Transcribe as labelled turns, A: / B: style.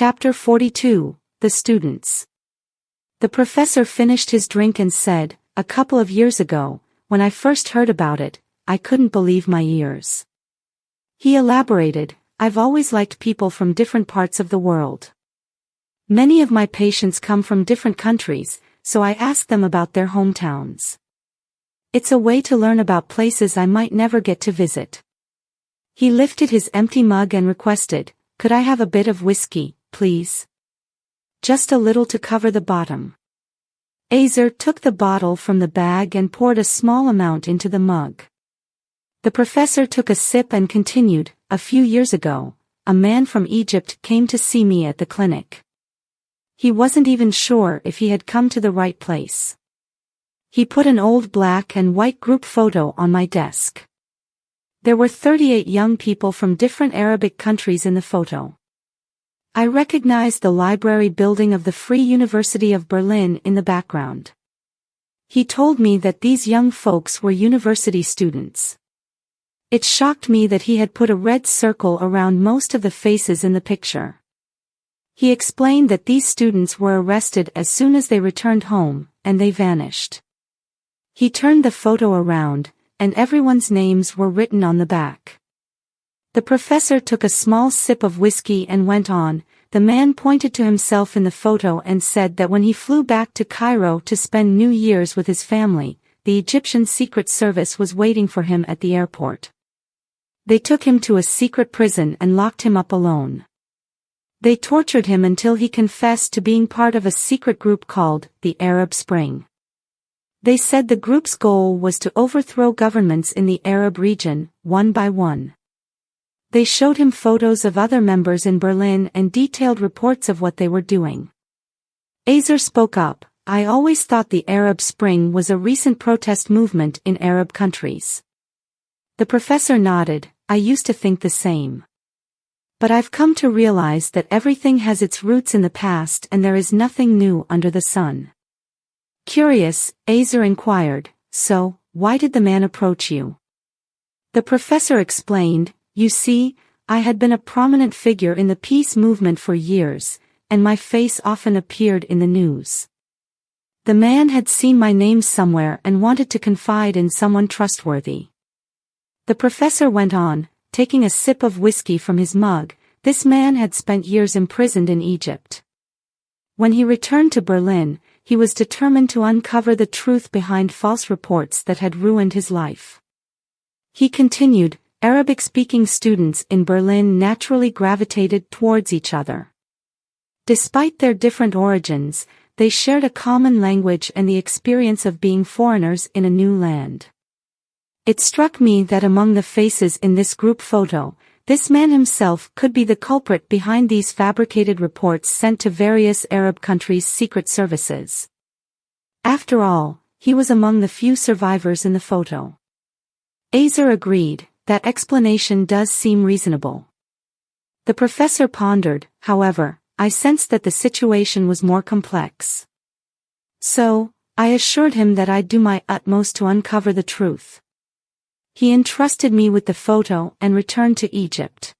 A: Chapter 42, The Students. The professor finished his drink and said, "A couple of years ago, when I first heard about it, I couldn't believe my ears." He elaborated, "I've always liked people from different parts of the world. Many of my patients come from different countries, so I ask them about their hometowns. It's a way to learn about places I might never get to visit." He lifted his empty mug and requested, "Could I have a bit of whiskey, please? Just a little to cover the bottom." Azer took the bottle from the bag and poured a small amount into the mug. The professor took a sip and continued, "A few years ago, a man from Egypt came to see me at the clinic. He wasn't even sure if he had come to the right place. He put an old black and white group photo on my desk. There were 38 young people from different Arabic countries in the photo. I recognized the library building of the Free University of Berlin in the background. He told me that these young folks were university students. It shocked me that he had put a red circle around most of the faces in the picture. He explained that these students were arrested as soon as they returned home, and they vanished. He turned the photo around, and everyone's names were written on the back." The professor took a small sip of whiskey and went on, "The man pointed to himself in the photo and said that when he flew back to Cairo to spend New Year's with his family, the Egyptian Secret Service was waiting for him at the airport. They took him to a secret prison and locked him up alone. They tortured him until he confessed to being part of a secret group called the Arab Spring. They said the group's goal was to overthrow governments in the Arab region, one by one. They showed him photos of other members in Berlin and detailed reports of what they were doing." Azer spoke up, "I always thought the Arab Spring was a recent protest movement in Arab countries." The professor nodded, "I used to think the same. But I've come to realize that everything has its roots in the past and there is nothing new under the sun." Curious, Azer inquired, "So, why did the man approach you?" The professor explained, "You see, I had been a prominent figure in the peace movement for years, and my face often appeared in the news. The man had seen my name somewhere and wanted to confide in someone trustworthy." The professor went on, taking a sip of whiskey from his mug. This man had spent years imprisoned in Egypt. When he returned to Berlin, he was determined to uncover the truth behind false reports that had ruined his life. He continued, "Arabic-speaking students in Berlin naturally gravitated towards each other. Despite their different origins, they shared a common language and the experience of being foreigners in a new land. It struck me that among the faces in this group photo, this man himself could be the culprit behind these fabricated reports sent to various Arab countries' secret services. After all, he was among the few survivors in the photo." Azer agreed, "That explanation does seem reasonable." The professor pondered, "However, I sensed that the situation was more complex. So, I assured him that I'd do my utmost to uncover the truth. He entrusted me with the photo and returned to Egypt."